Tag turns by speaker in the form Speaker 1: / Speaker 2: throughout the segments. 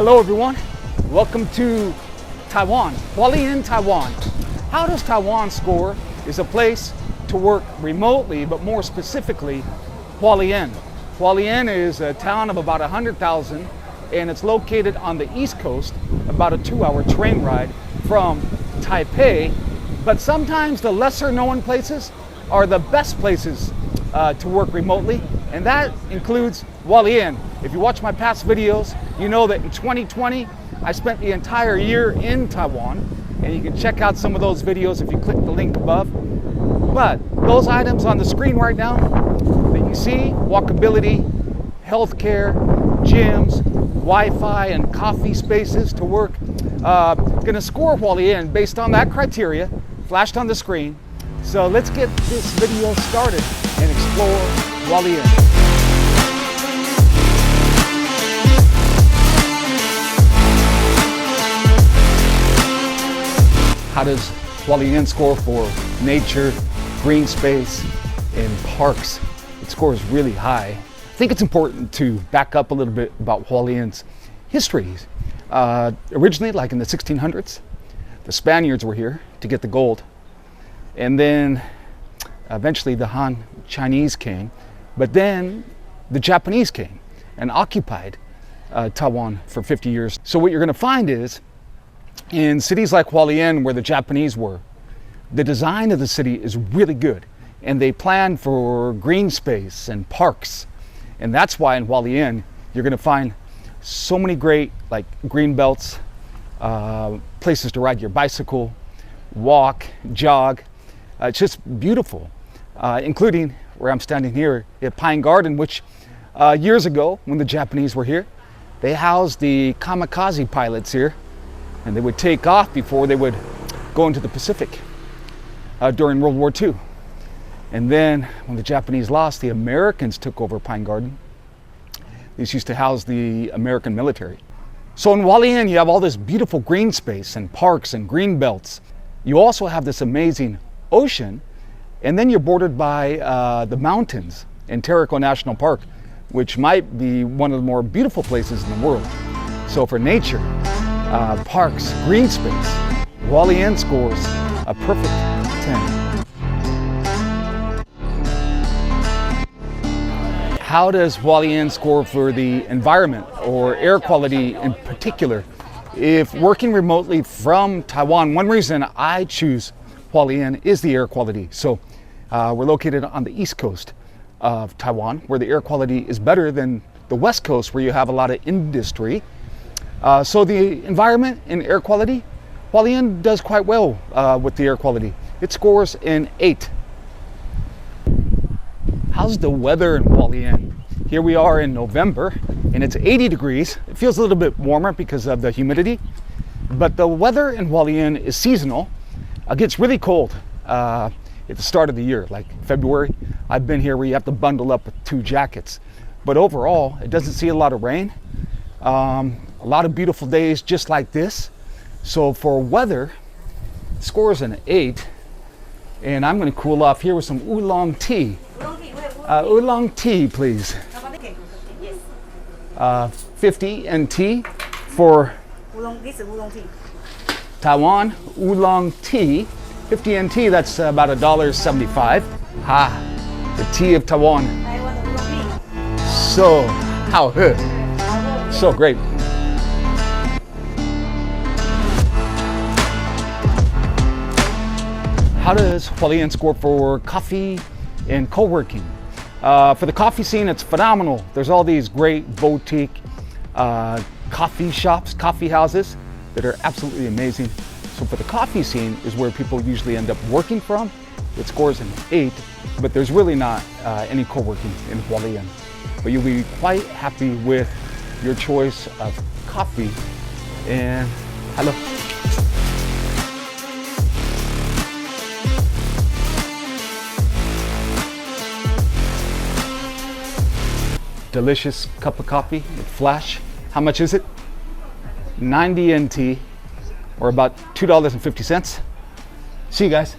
Speaker 1: Hello everyone, welcome to Taiwan, Hualien, Taiwan. How does Taiwan score is a place to work remotely, but more specifically, Hualien. Hualien is a town of about 100,000 and it's located on the East Coast, about a 2-hour train ride from Taipei. But sometimes the lesser known places are the best places to work remotely, and that includes Hualien. If you watch my past videos, you know that in 2020, I spent the entire year in Taiwan, and you can check out some of those videos if you click the link above. But those items on the screen right now that you see, walkability, healthcare, gyms, Wi-Fi, and coffee spaces to work, gonna score Hualien based on that criteria flashed on the screen. So let's get this video started and explore Hualien. How does Hualien score for nature, green space, and parks? It scores really high. I think it's important to back up a little bit about Hualien's history. Originally, like in the 1600s, the Spaniards were here to get the gold. And then eventually the Han Chinese came, but then the Japanese came and occupied Taiwan for 50 years. So what you're gonna find is, in cities like Hualien, where the Japanese were, the design of the city is really good, and they plan for green space and parks. And that's why in Hualien, you're gonna find so many great like green belts, places to ride your bicycle, walk, jog. It's just beautiful, including where I'm standing here at Pine Garden, which years ago, when the Japanese were here, they housed the kamikaze pilots here, and they would take off before they would go into the Pacific during World War II. And then when the Japanese lost, the Americans took over Pine Garden. This used to house the American military. So in Hualien, you have all this beautiful green space and parks and green belts. You also have this amazing ocean, and then you're bordered by the mountains in Terrico National Park, which might be one of the more beautiful places in the world. So for nature, parks, green space, Hualien scores a perfect 10. How does Hualien score for the environment or air quality in particular? If working remotely from Taiwan, one reason I choose Hualien is the air quality. So we're located on the East Coast of Taiwan, where the air quality is better than the West Coast, where you have a lot of industry. So the environment and air quality, Hualien does quite well with the air quality. It scores an 8. How's the weather in Hualien? Here we are in November and it's 80 degrees. It feels a little bit warmer because of the humidity, but the weather in Hualien is seasonal. It gets really cold at the start of the year, like February. I've been here where you have to bundle up with 2 jackets. But overall, it doesn't see a lot of rain. A lot of beautiful days just like this. So for weather, it scores an 8. And I'm gonna cool off here with some oolong tea. Oolong tea, please. 50 NT for
Speaker 2: This is oolong tea.
Speaker 1: Taiwan oolong tea. 50 NT, that's about $1.75. The tea of Taiwan.
Speaker 2: Taiwan oolong tea.
Speaker 1: So, how good. So great. How does Hualien score for coffee and co-working? For the coffee scene, it's phenomenal. There's all these great boutique coffee shops, coffee houses that are absolutely amazing. So for the coffee scene is where people usually end up working from. It scores an 8, but there's really not any co-working in Hualien. But you'll be quite happy with your choice of coffee. And hello. Delicious cup of coffee with flash. How much is it? 90 NT, or about $2.50. See you guys.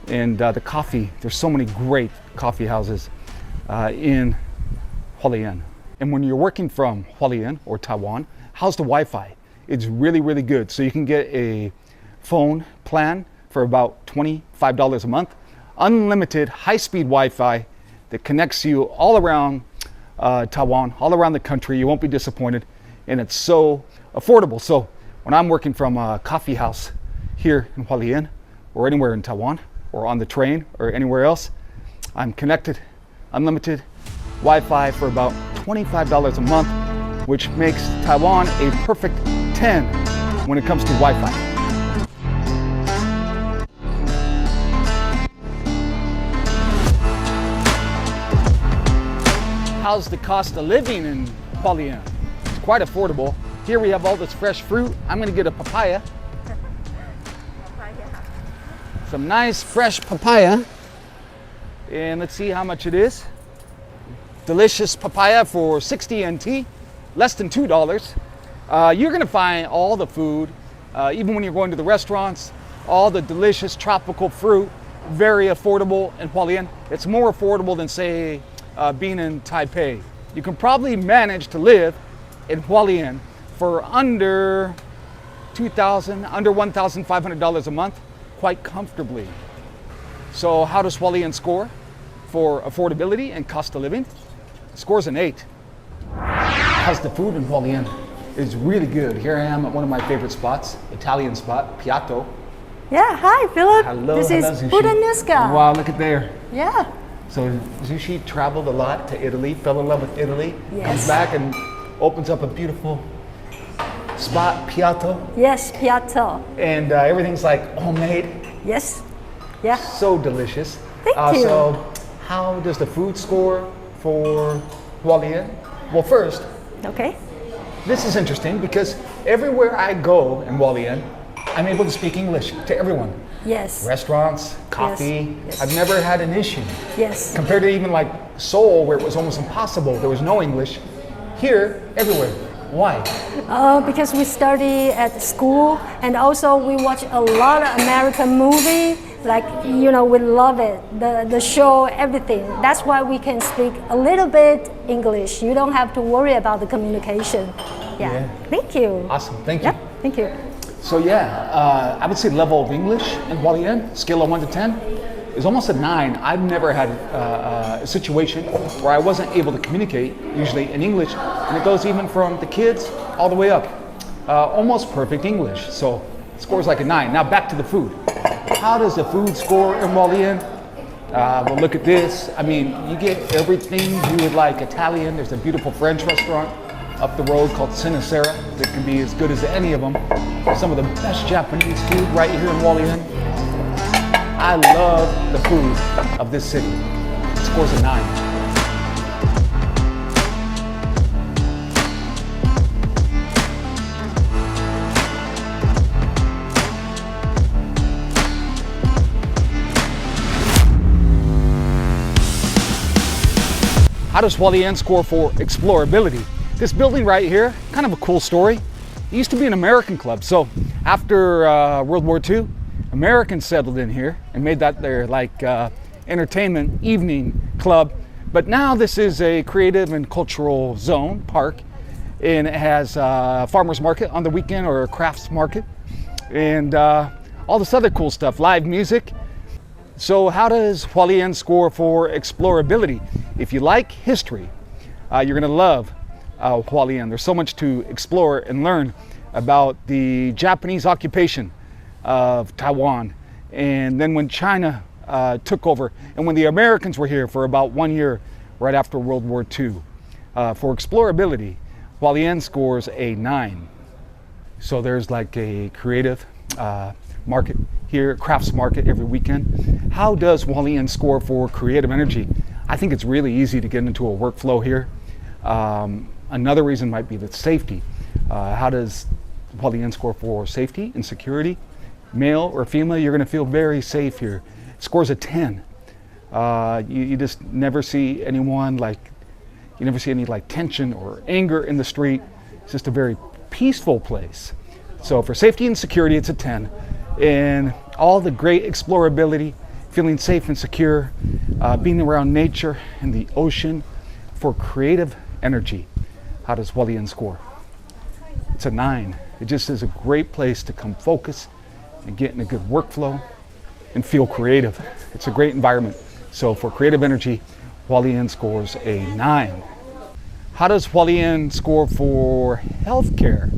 Speaker 1: And the coffee, there's so many great coffee houses in Hualien. And when you're working from Hualien or Taiwan, how's the Wi-Fi? It's really, really good. So you can get a phone plan for about $25 a month, unlimited high-speed Wi-Fi that connects you all around Taiwan, all around the country. You won't be disappointed, and it's so affordable. So when I'm working from a coffee house here in Hualien or anywhere in Taiwan or on the train or anywhere else, I'm connected, unlimited Wi-Fi for about $25 a month, which makes Taiwan a perfect 10 when it comes to Wi-Fi. How's the cost of living in Hualien? It's quite affordable. Here we have all this fresh fruit. I'm gonna get a papaya. Some nice fresh papaya. And let's see how much it is. Delicious papaya for 60 NT, less than $2. You're gonna find all the food, even when you're going to the restaurants, all the delicious tropical fruit, very affordable in Hualien. It's more affordable than, say, being in Taipei. You can probably manage to live in Hualien for under $1,500 a month, quite comfortably. So how does Hualien score for affordability and cost of living? It scores an 8. How's the food in Hualien? It's really good. Here I am at one of my favorite spots, Italian spot, Piatto.
Speaker 3: Yeah, hi Philip.
Speaker 1: Hello,
Speaker 3: this
Speaker 1: hello,
Speaker 3: is
Speaker 1: Sushi.
Speaker 3: Puttanesca.
Speaker 1: Wow, look at there.
Speaker 3: Yeah.
Speaker 1: So Sushi traveled a lot to Italy, fell in love with Italy,
Speaker 3: Yes.
Speaker 1: comes back and opens up a beautiful spot, Piatto,
Speaker 3: Yes, Piatto.
Speaker 1: and everything's like homemade,
Speaker 3: Yes. Yeah.
Speaker 1: so delicious.
Speaker 3: Thank you.
Speaker 1: So how does the food score for Hualien? Well, first,
Speaker 3: Okay.
Speaker 1: this is interesting because everywhere I go in Hualien, I'm able to speak English to everyone.
Speaker 3: Yes.
Speaker 1: Restaurants, coffee,
Speaker 3: Yes.
Speaker 1: I've never had an issue.
Speaker 3: Yes.
Speaker 1: Compared to even like Seoul, where it was almost impossible, there was no English. Here, everywhere. Why?
Speaker 3: Because we study at school and also we watch a lot of American movie. Like, you know, we love it. The show, everything. That's why we can speak a little bit English. You don't have to worry about the communication. Yeah. Thank you.
Speaker 1: Awesome, thank you.
Speaker 3: Yeah. Thank you.
Speaker 1: So yeah, I would say level of English in Hualien, scale of 1 to 10, is almost a 9. I've never had a situation where I wasn't able to communicate, usually in English, and it goes even from the kids all the way up. Almost perfect English, so it scores like a 9. Now back to the food. How does the food score in Hualien? Well, look at this. I mean, you get everything you would like. Italian, there's a beautiful French restaurant up the road called Sinasera that can be as good as any of them. Some of the best Japanese food right here in Hualien. I love the food of this city. It scores a 9. How does Hualien score for explorability? This building right here, kind of a cool story. It used to be an American club. So after World War II, Americans settled in here and made that their entertainment evening club. But now this is a creative and cultural zone, park, and it has a farmer's market on the weekend or a crafts market and all this other cool stuff, live music. So how does Hualien score for explorability? If you like history, you're gonna love Hualien. There's so much to explore and learn about the Japanese occupation of Taiwan. And then when China took over, and when the Americans were here for about 1 year right after World War II. For explorability, Hualien scores a 9. So there's like a creative market here, crafts market every weekend. How does Hualien score for creative energy? I think it's really easy to get into a workflow here. Another reason might be the safety. How does Hualien score for safety and security? Male or female, you're gonna feel very safe here. It scores a 10. You just never see anyone you never see any tension or anger in the street. It's just a very peaceful place. So for safety and security, it's a 10. And all the great explorability, feeling safe and secure, being around nature and the ocean. For creative energy. How does Hualien score? It's a 9. It just is a great place to come focus and get in a good workflow and feel creative. It's a great environment. So for creative energy, Hualien scores a 9. How does Hualien score for healthcare?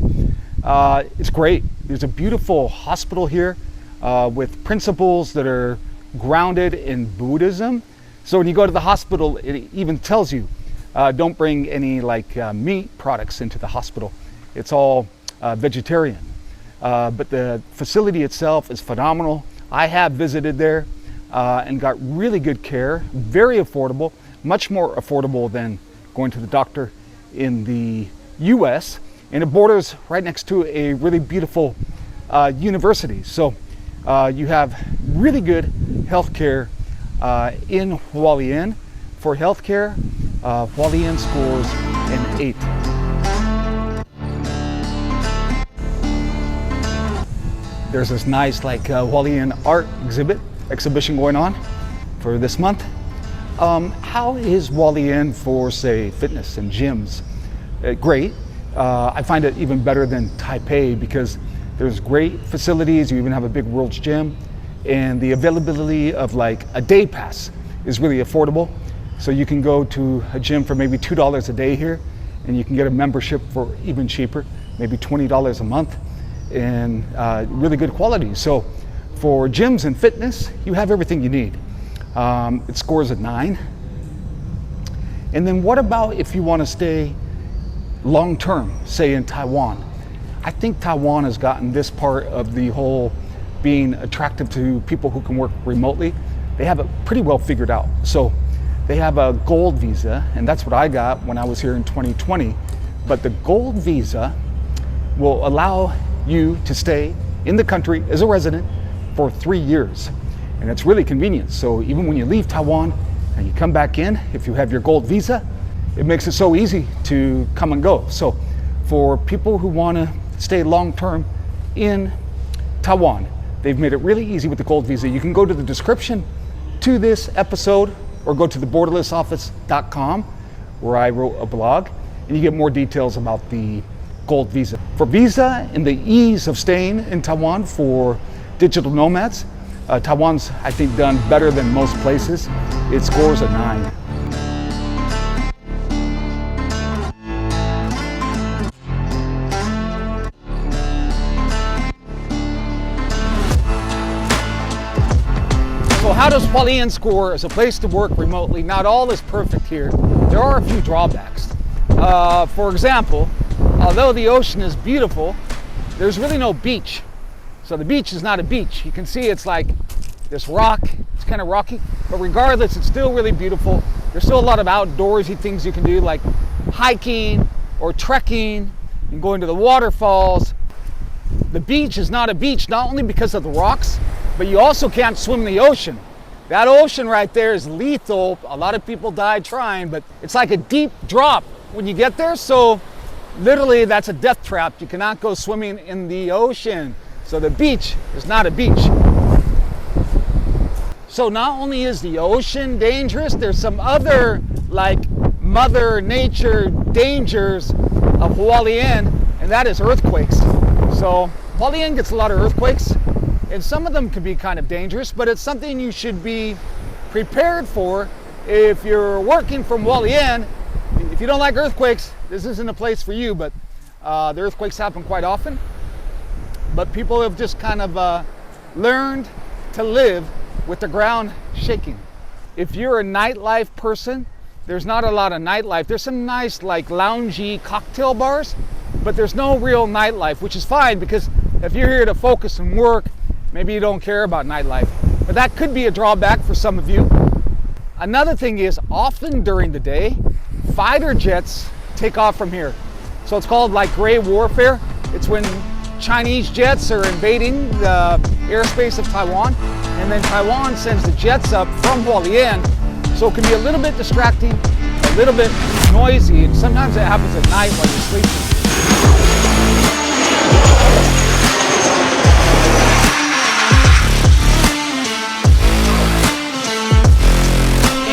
Speaker 1: It's great. There's a beautiful hospital here with principles that are grounded in Buddhism. So when you go to the hospital, it even tells you don't bring any meat products into the hospital. It's all vegetarian. But the facility itself is phenomenal. I have visited there and got really good care, very affordable, much more affordable than going to the doctor in the US. And it borders right next to a really beautiful university. So you have really good healthcare in Hualien. For healthcare, Hualien scores an 8. There's this nice Hualien art exhibition going on for this month. How is Hualien for, say, fitness and gyms? Great. I find it even better than Taipei because there's great facilities. You even have a big World's Gym, and the availability of a day pass is really affordable. So you can go to a gym for maybe $2 a day here, and you can get a membership for even cheaper, maybe $20 a month, and really good quality. So for gyms and fitness, you have everything you need. It scores a 9. And then what about if you want to stay long-term, say in Taiwan? I think Taiwan has gotten this part of the whole being attractive to people who can work remotely. They have it pretty well figured out. So they have a gold visa, and that's what I got when I was here in 2020. But the gold visa will allow you to stay in the country as a resident for 3 years. And it's really convenient. So even when you leave Taiwan and you come back in, if you have your gold visa, it makes it so easy to come and go. So for people who want to stay long-term in Taiwan, they've made it really easy with the gold visa. You can go to the description to this episode or go to theborderlessoffice.com where I wrote a blog, and you get more details about the gold visa. For visa and the ease of staying in Taiwan for digital nomads, Taiwan's, I think, done better than most places. It scores a 9. So how does Hualien score as a place to work remotely? Not all is perfect here. There are a few drawbacks. For example, although the ocean is beautiful, there's really no beach. So the beach is not a beach. You can see it's like this rock. It's kind of rocky, but regardless, it's still really beautiful. There's still a lot of outdoorsy things you can do, like hiking or trekking and going to the waterfalls. The beach is not a beach, not only because of the rocks, but you also can't swim in the ocean. That ocean right there is lethal. A lot of people die trying, but it's like a deep drop when you get there. So literally that's a death trap. You cannot go swimming in the ocean. So the beach is not a beach. So not only is the ocean dangerous, there's some other Mother Nature dangers of Hualien, and that is earthquakes. So Hualien gets a lot of earthquakes, and some of them can be kind of dangerous, but it's something you should be prepared for. If you're working from Hualien, if you don't like earthquakes, this isn't a place for you, but the earthquakes happen quite often. But people have just kind of learned to live with the ground shaking. If you're a nightlife person, there's not a lot of nightlife. There's some nice loungy cocktail bars, but there's no real nightlife, which is fine because if you're here to focus and work, maybe you don't care about nightlife. But that could be a drawback for some of you. Another thing is often during the day, fighter jets take off from here. So it's called gray warfare. It's when Chinese jets are invading the airspace of Taiwan, and then Taiwan sends the jets up from Hualien. So it can be a little bit distracting, a little bit noisy, and sometimes it happens at night while you're sleeping.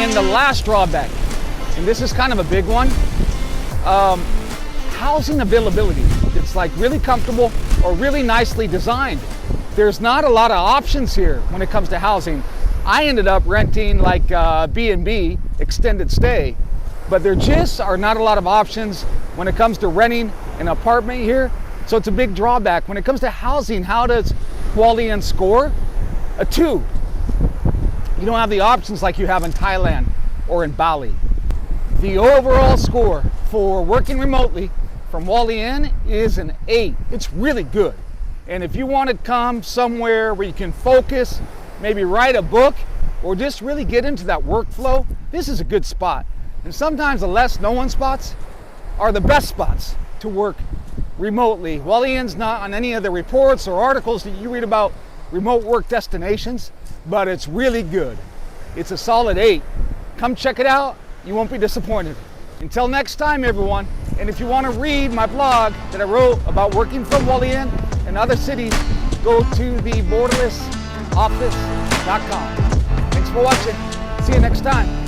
Speaker 1: And the last drawback, and this is kind of a big one, housing availability. It's like really comfortable or really nicely designed. There's not a lot of options here when it comes to housing. I ended up renting like B&B, extended stay, but there just are not a lot of options when it comes to renting an apartment here. So it's a big drawback. When it comes to housing, how does Hualien score? A 2. You don't have the options like you have in Thailand or in Bali. The overall score for working remotely from Hualien is an 8. It's really good. And if you want to come somewhere where you can focus, maybe write a book, or just really get into that workflow, this is a good spot. And sometimes the less known spots are the best spots to work remotely. Hualien's not on any of the reports or articles that you read about remote work destinations, but it's really good. It's a solid 8. Come check it out. You won't be disappointed. Until next time, everyone. And if you want to read my blog that I wrote about working from Hualien and other cities, go to the borderlessoffice.com. Thanks for watching. See you next time.